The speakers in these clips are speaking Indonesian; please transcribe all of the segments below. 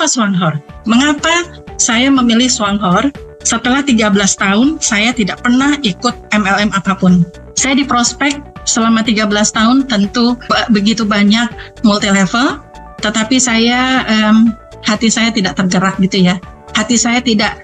Kenapa Swanghor? Mengapa saya memilih Swanghor? Setelah 13 tahun, saya tidak pernah ikut MLM apapun. Saya di prospek selama 13 tahun, tentu begitu banyak multi level, tetapi hati saya tidak tergerak gitu ya. Hati saya tidak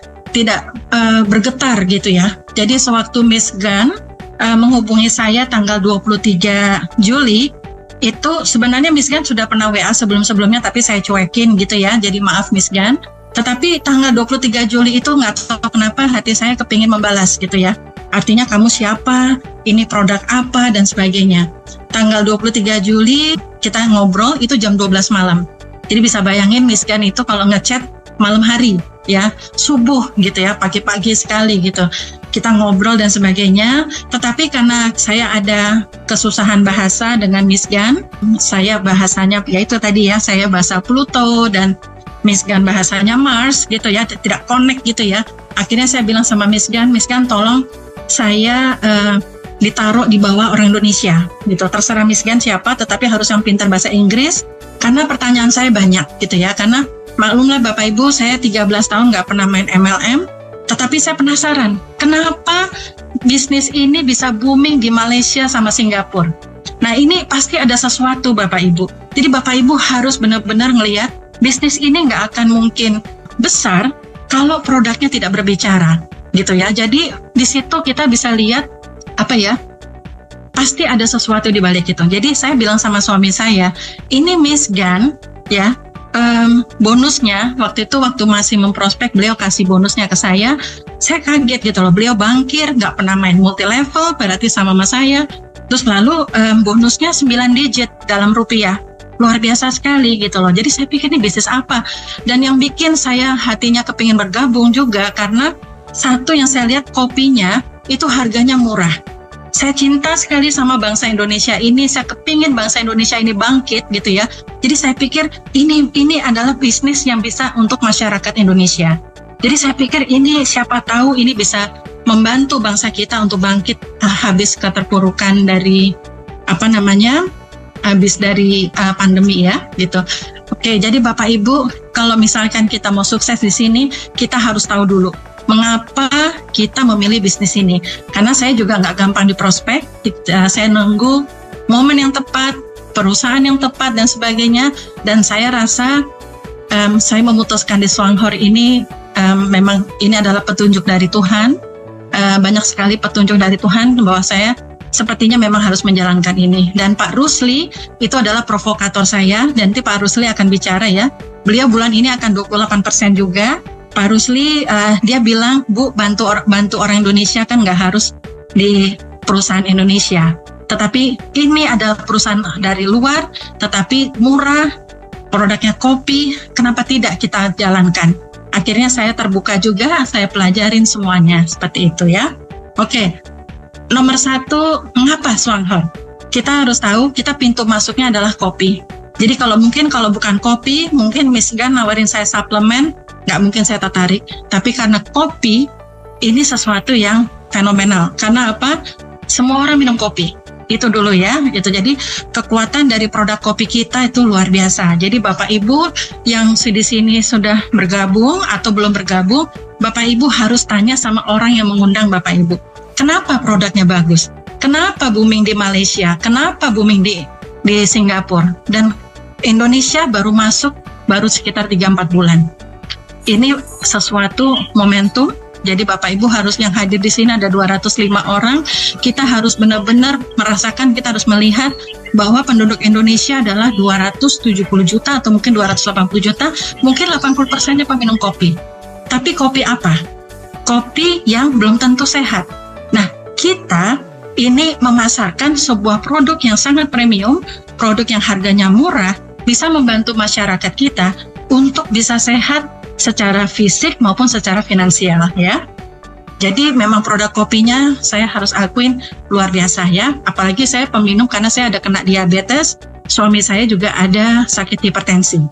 bergetar gitu ya. Jadi sewaktu Miss Gan menghubungi saya tanggal 23 Juli, itu sebenarnya Miss Gan sudah pernah WA sebelum-sebelumnya, tapi saya cuekin gitu ya. Jadi maaf Miss Gan. Tetapi tanggal 23 Juli itu nggak tahu kenapa hati saya kepingin membalas gitu ya. Artinya kamu siapa, ini produk apa, dan sebagainya. Tanggal 23 Juli kita ngobrol itu jam 12 malam. Jadi bisa bayangin Miss Gan itu kalau ngechat malam hari ya, subuh gitu ya, pagi-pagi sekali gitu. Kita ngobrol dan sebagainya. Tetapi karena saya ada kesusahan bahasa dengan Miss Gan, saya bahasanya ya itu tadi ya, saya bahasa Pluto dan Miss Gan bahasanya Mars gitu ya, tidak connect gitu ya. Akhirnya saya bilang sama Miss Gan tolong saya ditaruh di bawah orang Indonesia gitu. Terserah Miss Gan siapa, tetapi harus yang pintar bahasa Inggris, karena pertanyaan saya banyak gitu ya. Karena maklumlah Bapak Ibu, saya 13 tahun nggak pernah main MLM, tetapi saya penasaran kenapa bisnis ini bisa booming di Malaysia sama Singapura. Nah ini pasti ada sesuatu Bapak Ibu. Jadi Bapak Ibu harus benar-benar ngelihat bisnis ini nggak akan mungkin besar kalau produknya tidak berbicara gitu ya. Jadi di situ kita bisa lihat pasti ada sesuatu di balik itu. Jadi saya bilang sama suami saya, ini Miss Gan ya, bonusnya waktu masih memprospek, beliau kasih bonusnya ke saya kaget gitu loh. Beliau bankir, nggak pernah main multi level, berarti sama saya. Terus lalu bonusnya 9 digit dalam rupiah. Luar biasa sekali gitu loh. Jadi saya pikir ini bisnis apa? Dan yang bikin saya hatinya kepingin bergabung juga karena satu yang saya lihat, kopinya itu harganya murah. Saya cinta sekali sama bangsa Indonesia ini. Saya kepingin bangsa Indonesia ini bangkit gitu ya. Jadi saya pikir ini adalah bisnis yang bisa untuk masyarakat Indonesia. Jadi saya pikir ini siapa tahu ini bisa membantu bangsa kita untuk bangkit habis keterpurukan dari habis dari pandemi ya gitu. Oke, jadi Bapak Ibu, kalau misalkan kita mau sukses di sini, kita harus tahu dulu mengapa kita memilih bisnis ini. Karena saya juga nggak gampang di prospek, saya nunggu momen yang tepat, perusahaan yang tepat dan sebagainya. Dan saya rasa saya memutuskan di Swanghor ini memang ini adalah petunjuk dari Tuhan. Banyak sekali petunjuk dari Tuhan bahwa saya sepertinya memang harus menjalankan ini. Dan Pak Rusli itu adalah provokator saya, dan nanti Pak Rusli akan bicara ya. Beliau bulan ini akan 28% juga. Pak Rusli dia bilang, Bu, bantu orang Indonesia kan nggak harus di perusahaan Indonesia. Tetapi ini adalah perusahaan dari luar, tetapi murah, produknya kopi, kenapa tidak kita jalankan? Akhirnya saya terbuka juga, saya pelajarin semuanya seperti itu ya. Oke. Nomor 1, mengapa Swanghor? Kita harus tahu, kita pintu masuknya adalah kopi. Jadi kalau bukan kopi, mungkin Miss Gan nawarin saya suplemen, nggak mungkin saya tertarik. Tapi karena kopi, ini sesuatu yang fenomenal. Karena apa? Semua orang minum kopi. Itu dulu ya. Gitu. Jadi kekuatan dari produk kopi kita itu luar biasa. Jadi Bapak Ibu yang di sini sudah bergabung atau belum bergabung, Bapak Ibu harus tanya sama orang yang mengundang Bapak Ibu. Kenapa produknya bagus? Kenapa booming di Malaysia? Kenapa booming di Singapura? Dan Indonesia baru masuk sekitar 3-4 bulan. Ini sesuatu momentum. Jadi Bapak Ibu harus yang hadir di sini ada 205 orang. Kita harus benar-benar merasakan, kita harus melihat bahwa penduduk Indonesia adalah 270 juta atau mungkin 280 juta. Mungkin 80%-nya peminum kopi. Tapi kopi apa? Kopi yang belum tentu sehat. Nah, kita ini memasarkan sebuah produk yang sangat premium, produk yang harganya murah, bisa membantu masyarakat kita untuk bisa sehat secara fisik maupun secara finansial ya. Jadi memang produk kopinya saya harus akuin luar biasa ya. Apalagi saya peminum karena saya ada kena diabetes, suami saya juga ada sakit hipertensi.